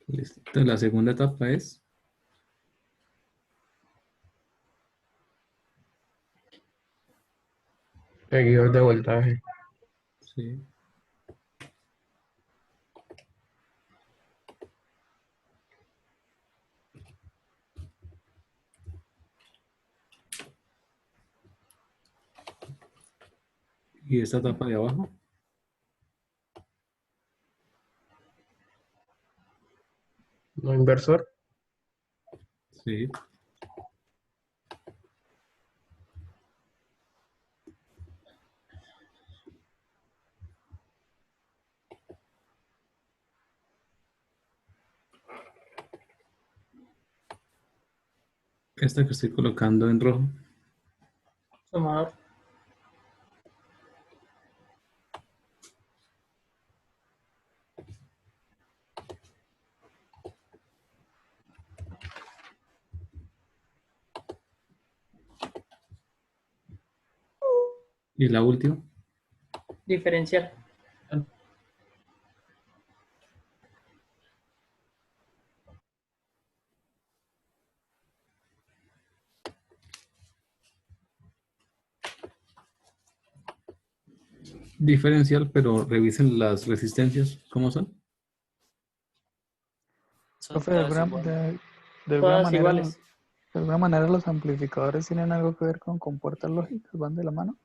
Listo. Entonces, la segunda etapa es, Seguidor de voltaje. sí, y esta etapa de abajo, No inversor. sí, esta que estoy colocando en rojo, Sumador. y la última, Diferencial. diferencial, pero revisen las resistencias, ¿cómo son? Son Profe, todas iguales. Todas iguales. de alguna manera los amplificadores tienen algo que ver con compuertas lógicas, van de la mano.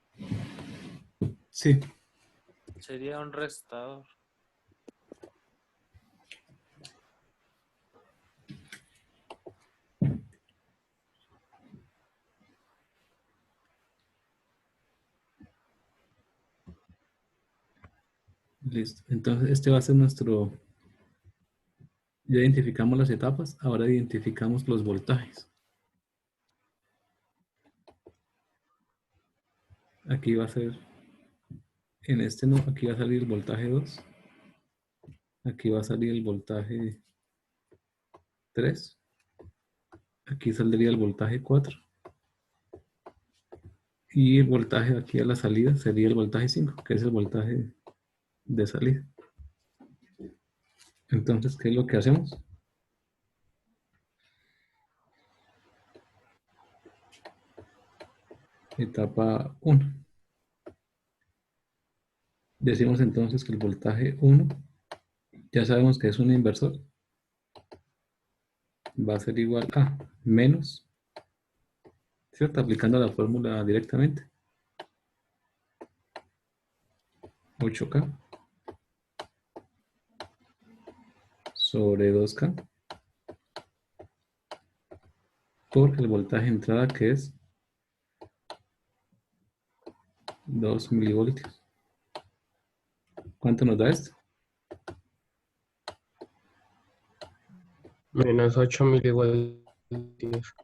Sí, Sería un restador. listo. Entonces, este va a ser nuestro, ya identificamos las etapas, ahora identificamos los voltajes. Aquí va a ser, en este no, aquí va a salir el voltaje 2, aquí va a salir el voltaje 3, aquí saldría el voltaje 4, y el voltaje aquí a la salida sería el voltaje 5, que es el voltaje de salida. Entonces, ¿qué es lo que hacemos? Etapa 1. Decimos entonces que el voltaje 1, ya sabemos que es un inversor, va a ser igual a menos, ¿cierto? Aplicando la fórmula directamente, 8K sobre 2K por el voltaje de entrada, que es 2 milivoltios. ¿Cuánto nos da esto? Menos 8 milivoltios.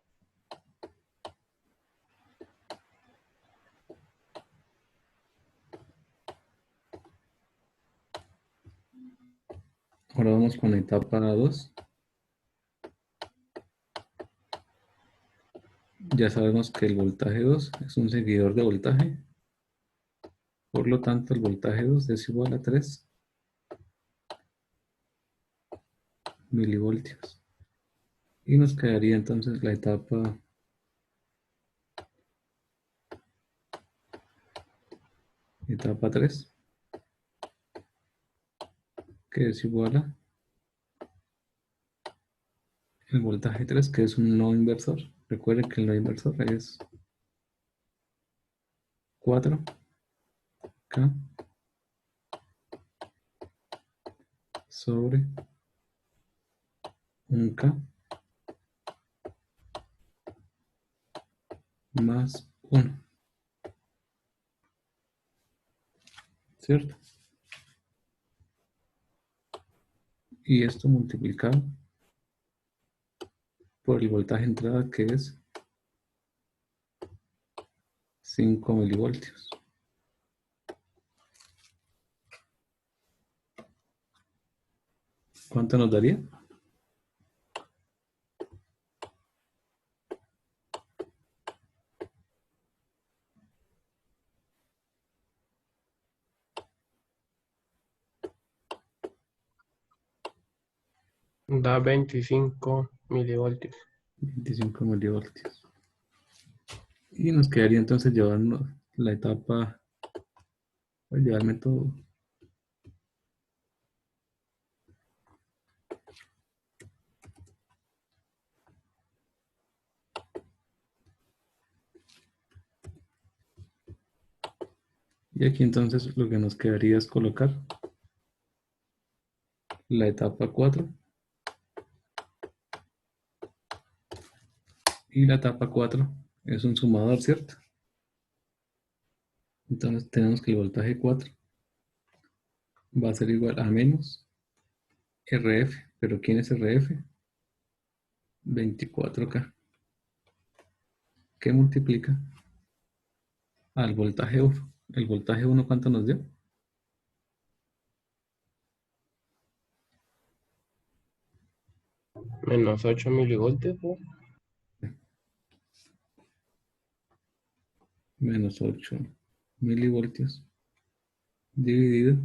Ahora vamos con la etapa 2. Ya sabemos que el voltaje 2 es un seguidor de voltaje. Por lo tanto, el voltaje 2 es igual a 3 milivoltios. Y nos quedaría entonces la etapa 3, que es igual a el voltaje 3, que es un no inversor. Recuerden que el no inversor es 4K sobre 1K más 1, ¿cierto? Y esto multiplicado por el voltaje entrada, que es 5 milivoltios. ¿Cuánto nos daría? Da 25 milivoltios. 25 milivoltios. Y nos quedaría entonces llevando la etapa, pues llevar el método. Y aquí entonces lo que nos quedaría es colocar la etapa 4 y la etapa 4 es un sumador, ¿cierto? Entonces tenemos que el voltaje 4 va a ser igual a menos RF, pero ¿quién es RF? 24K, que multiplica al voltaje 1. ¿El voltaje 1 cuánto nos dio? Menos 8 milivoltios. ¿No? Menos 8 milivoltios dividido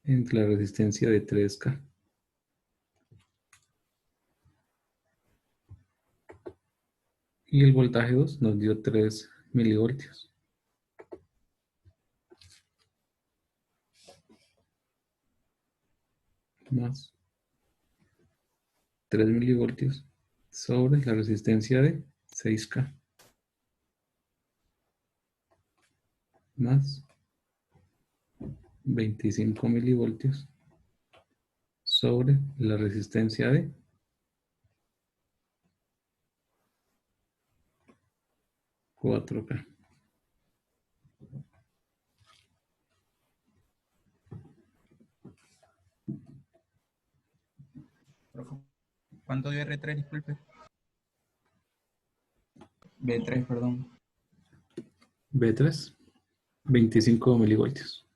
entre la resistencia de 3K. Y el voltaje 2 nos dio 3 milivoltios. Más 3 milivoltios sobre la resistencia de 6K. Más 25 milivoltios sobre la resistencia de 4K. Profe, ¿cuánto dio R3? Disculpe. B3, perdón. B3, 25 milivoltios.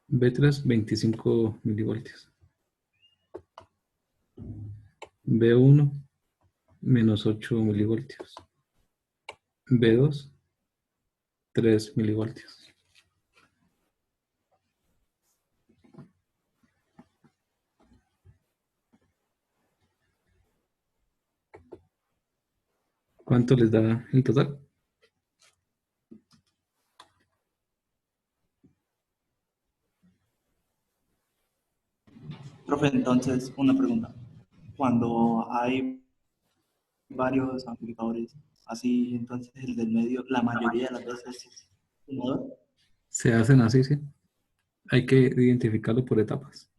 B3, 25 milivoltios. B1, menos 8 milivoltios. B2, 3 milivoltios. ¿Cuánto les da el total? Profe, entonces, una pregunta. Cuando hay varios amplificadores, así, entonces el del medio, la mayoría de las veces es sumador. Se hacen así, sí. Hay que identificarlo por etapas.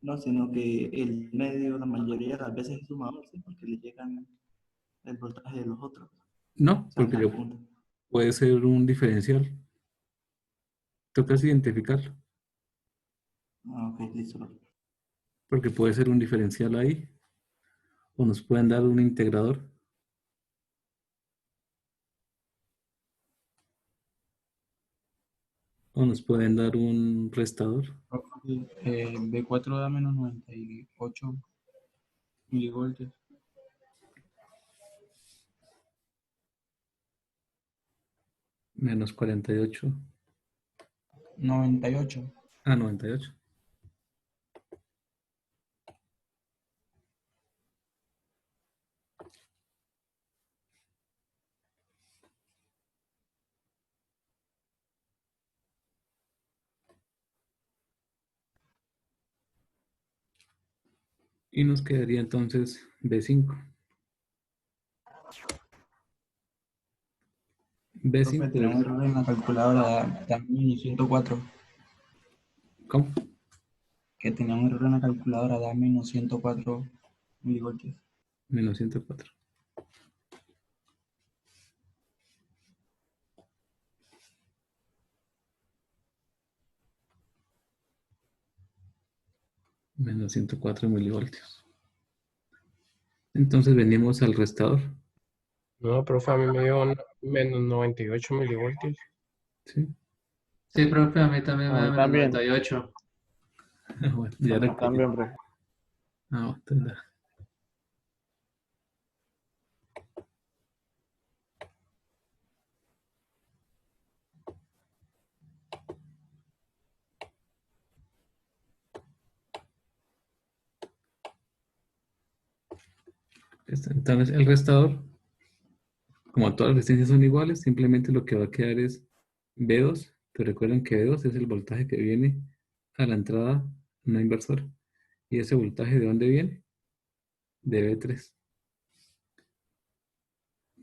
No, sino que el medio, la mayoría de las veces es sumador, ¿sí? Porque le llegan el voltaje de los otros. No, O sea, porque la punta. puede ser un diferencial. Toca identificarlo, Ah, ok, listo. Profe. porque puede ser un diferencial ahí, o nos pueden dar un integrador, o nos pueden dar un restador. Profe, B4 da menos 98 milivoltios. Menos 48. 98. Ah, 98. Y nos quedaría entonces B5. Profe, B5 tenemos un es... error en la calculadora, da menos 104. ¿Cómo? Que tenía un error en la calculadora, da menos 104 milivoltios. Menos 104. Menos 104 milivoltios. Entonces venimos al restador. No, profe, a mí me dio menos 98 milivoltios. ¿Sí? Sí, profe, a mí también A me da mí menos también. 98. Bueno, A ya mí era que... también, profe. Ah, bueno, Entonces el restador, como todas las resistencias son iguales, simplemente lo que va a quedar es B2, pero recuerden que B2 es el voltaje que viene a la entrada no inversora. ¿Y ese voltaje de dónde viene? De B3.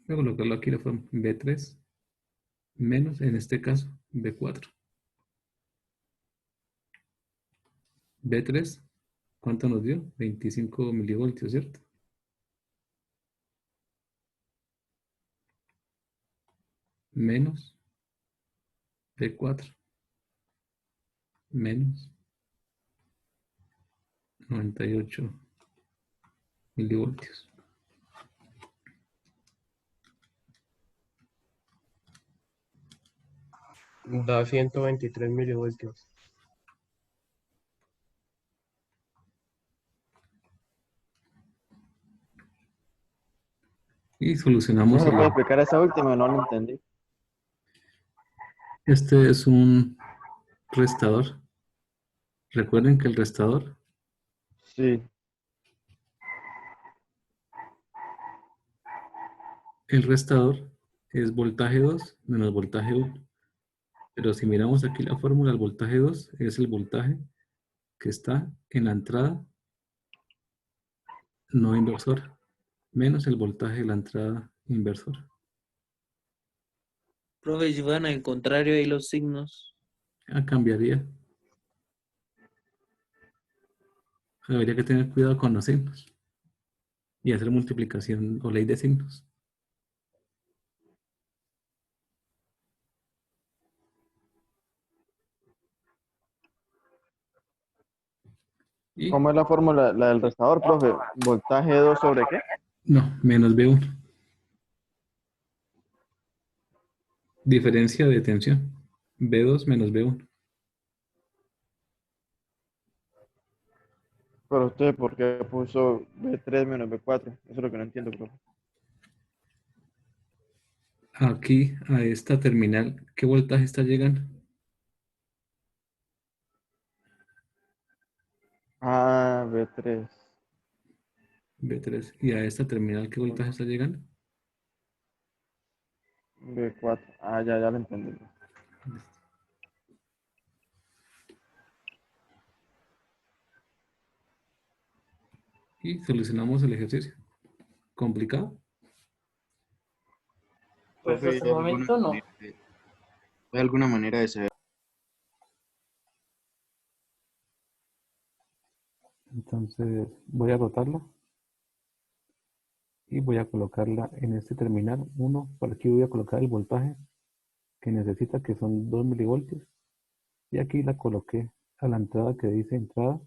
Voy a colocarlo aquí la forma B3 menos, en este caso, B4. B3, ¿cuánto nos dio? 25 milivoltios, ¿cierto? Menos B4 menos 98 milivoltios. Da 123 milivoltios. Y ¿No solucionamos se puede explicar esa última? No lo entendí. Este es un restador. Recuerden que el restador, Sí. el restador es voltaje 2 menos voltaje 1. Pero si miramos aquí la fórmula, el voltaje 2 es el voltaje que está en la entrada no inversora, menos el voltaje de la entrada inversora. Profe, si van al contrario ahí los signos. Cambiaría. Habría que tener cuidado con los signos y hacer multiplicación o ley de signos. Y ¿Cómo es la fórmula, la del restador, profe? ¿Voltaje 2 sobre qué? no, menos B1. Diferencia de tensión. B2 menos B1. Pero usted, ¿por qué puso B3 menos B4? Eso es lo que no entiendo, profe. Aquí a esta terminal, ¿qué voltaje está llegando? Ah, B3, B3. ¿Y a esta terminal qué voltaje está llegando? B4. Ah, ya lo entendí. Y solucionamos el ejercicio. ¿Complicado? Pues Profe, hasta el momento no. ¿hay alguna manera de saber? Entonces voy a rotarla y voy a colocarla en este terminal 1. Por aquí voy a colocar el voltaje que necesita, que son 2 milivoltios. Y aquí la coloqué a la entrada que dice entrada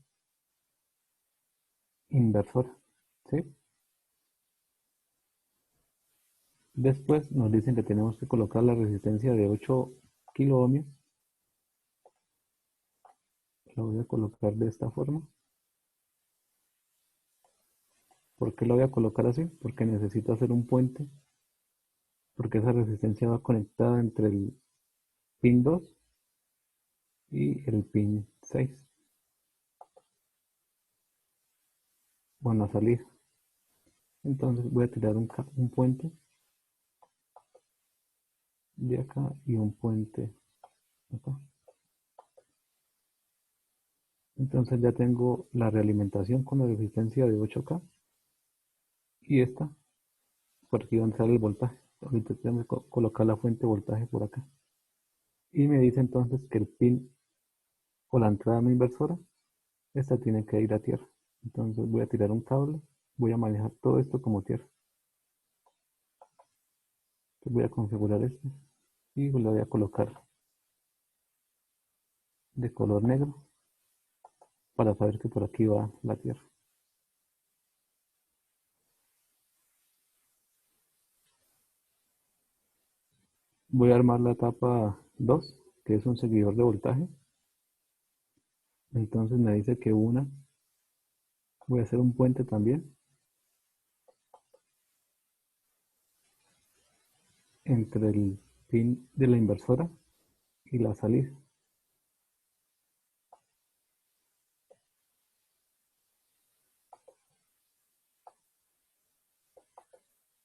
inversora. ¿Sí? Después nos dicen que tenemos que colocar la resistencia de 8 kilo ohmios. La voy a colocar de esta forma. ¿Por qué la voy a colocar así? Porque necesito hacer un puente. Porque esa resistencia va conectada entre el pin 2 y el pin 6. Bueno, a salir. Entonces voy a tirar un puente de acá y un puente acá. Entonces ya tengo la realimentación con la resistencia de 8K y esta por aquí donde sale el voltaje. Ahorita tengo que colocar la fuente de voltaje por acá. Y me dice entonces que el pin o la entrada no inversora, esta tiene que ir a tierra. Entonces voy a tirar un cable, voy a manejar todo esto como tierra. Entonces voy a configurar esto y lo voy a colocar de color negro para saber que por aquí va la tierra. Voy a armar la etapa 2, que es un seguidor de voltaje. Entonces me dice que voy a hacer un puente también entre el pin de la inversora y la salida.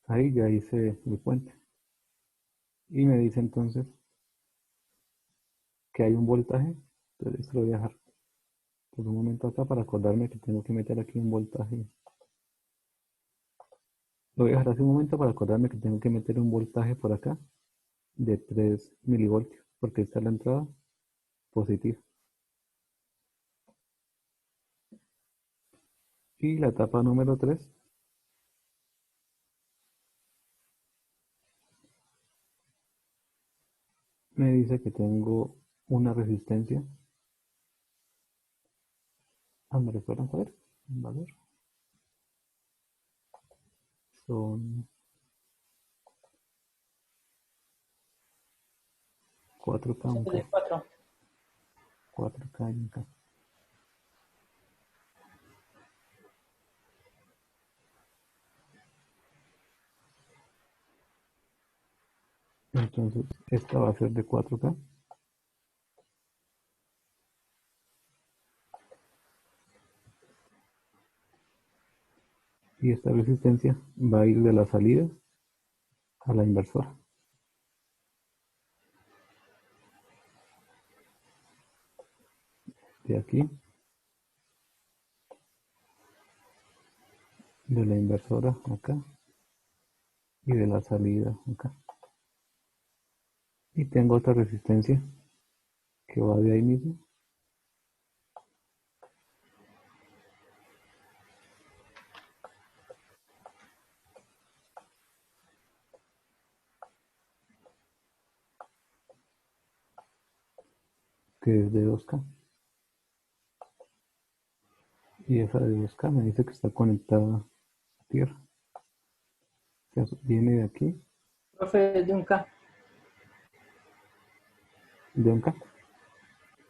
Ahí ya hice el puente. Y me dice entonces que hay un voltaje. Entonces esto lo voy a dejar por un momento acá para acordarme que tengo que meter aquí un voltaje. Lo voy a dejar hace un momento para acordarme que tengo que meter un voltaje por acá de 3 milivoltios, porque esta es la entrada positiva. Y la etapa número 3 me dice que tengo una resistencia. Me recuerdan saber un valor. Son 4K, 74. 4K y 1K. Entonces, esta va a ser de 4K. Y esta resistencia va a ir de la salida a la inversora. De aquí, de la inversora acá y de la salida acá. Y tengo otra resistencia que va de ahí mismo. Que es de 2K. Y esa de 2K me dice que está conectada a tierra. O sea, viene de aquí, Profe, de un K. de 1K.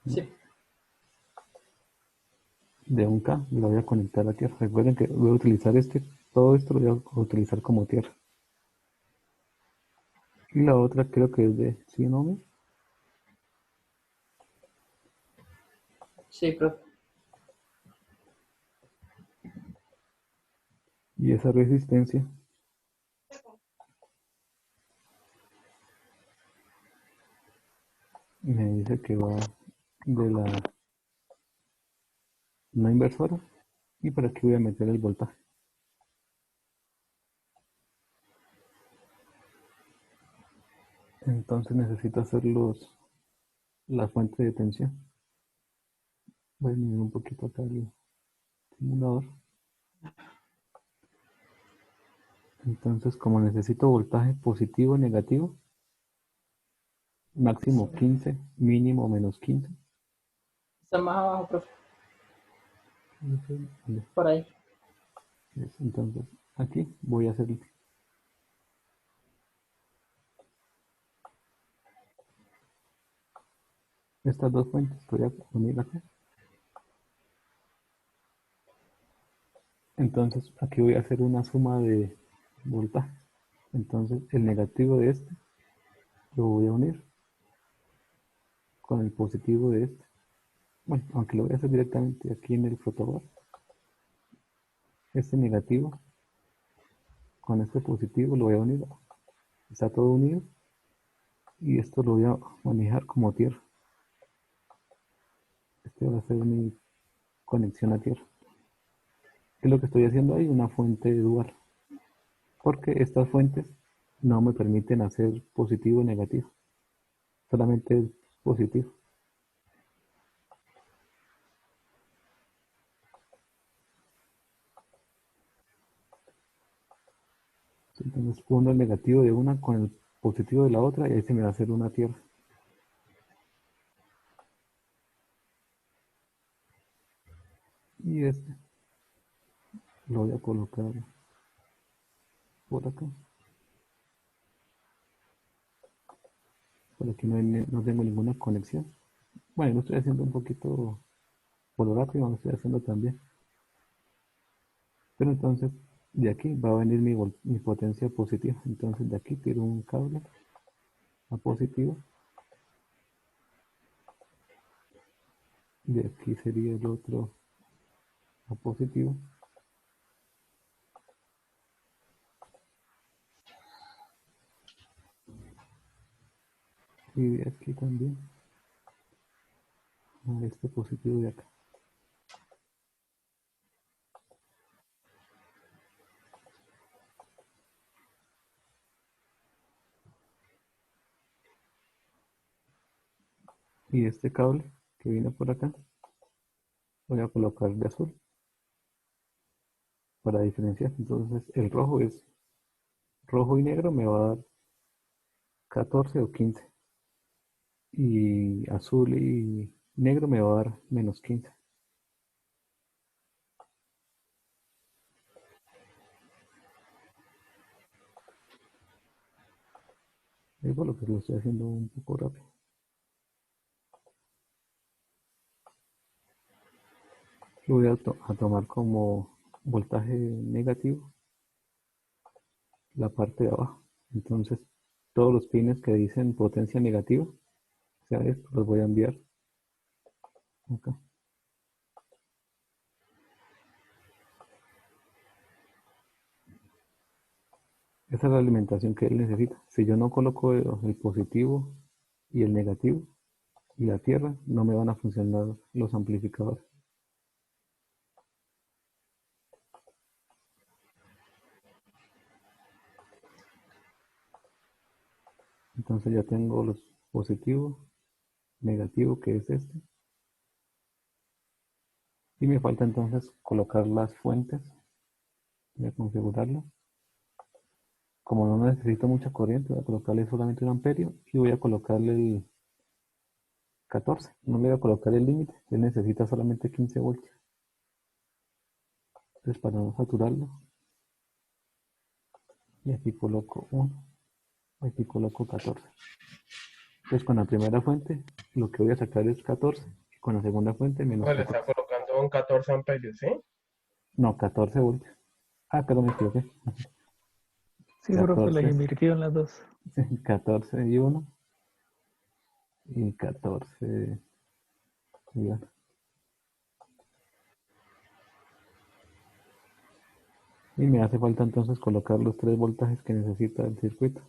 Sí. De 1K y la voy a conectar a la tierra. Recuerden que voy a utilizar todo esto lo voy a utilizar como tierra. Y la otra creo que es de 100 ohms. Sí, profe. Y esa resistencia me dice que va de una inversora y por aquí voy a meter el voltaje. Entonces necesito hacer la fuente de tensión. Voy a disminuir un poquito acá el simulador. Entonces, como necesito voltaje positivo y negativo, máximo 15, mínimo menos 15. Está más abajo, profe. Por ahí. Entonces, aquí voy a hacer estas dos fuentes. Voy a unir acá. Entonces, aquí voy a hacer una suma de voltaje. Entonces, el negativo de este lo voy a unir con el positivo de este. Bueno, aunque lo voy a hacer directamente aquí en el protobor. Este negativo con este positivo lo voy a unir. Está todo unido. Y esto lo voy a manejar como tierra. Este va a ser mi conexión a tierra. ¿Qué es lo que estoy haciendo ahí? Una fuente dual. Porque estas fuentes no me permiten hacer positivo o negativo. Solamente es positivo. Entonces uno el negativo de una con el positivo de la otra y ahí se me va a hacer una tierra. Y este lo voy a colocar por acá. Por aquí no tengo ninguna conexión. Bueno, lo estoy haciendo un poquito por lo rápido, lo estoy haciendo también. Pero entonces de aquí va a venir mi potencia positiva. Entonces de aquí tiro un cable a positivo. De aquí sería el otro a positivo. Y de aquí también. A este positivo de acá. Y este cable que viene por acá, voy a colocar de azul para diferenciar. Entonces el rojo es rojo y negro, me va a dar 14 o 15. Y azul y negro me va a dar menos 15. Es por lo que lo estoy haciendo un poco rápido. Lo voy a tomar como voltaje negativo la parte de abajo. Entonces, todos los pines que dicen potencia negativa, o sea, estos los voy a enviar acá. Esa es la alimentación que él necesita. Si yo no coloco el positivo y el negativo y la tierra, no me van a funcionar los amplificadores. Entonces ya tengo los positivos, negativo que es este. Y me falta entonces colocar las fuentes. Voy a configurarlo. Como no necesito mucha corriente, voy a colocarle solamente un amperio y voy a colocarle el 14. No le voy a colocar el límite, él necesita solamente 15 voltios. Entonces para no saturarlo, y aquí coloco 1, aquí coloco 14. Entonces con la primera fuente lo que voy a sacar es 14 y con la segunda fuente menos Le está 14. colocando un 14 amperios, ¿sí? No, 14 voltios. Ah, perdón, me equivoqué. Sí, profe, las 14, invirtió en las dos. 14 y 1 y 14 y 1. Y me hace falta entonces colocar los 3 voltajes que necesita el circuito.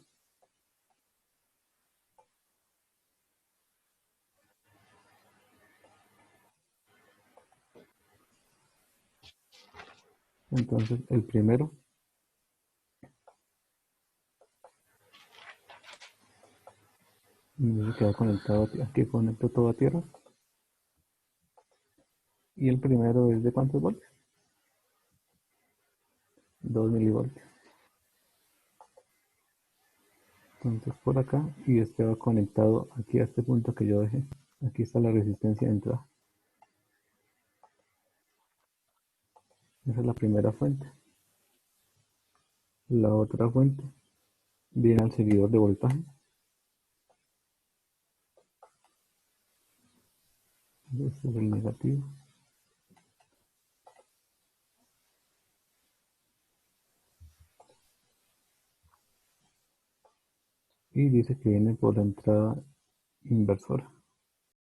Entonces el primero me queda conectado aquí, conecto todo a tierra. Y el primero es de ¿cuántos voltios? 2 milivoltios. Entonces por acá, y este va conectado aquí a este punto que yo dejé. Aquí está la resistencia de entrada. Esa es la primera fuente. La otra fuente viene al seguidor de voltaje. Este es el negativo. Y dice que viene por la entrada inversora.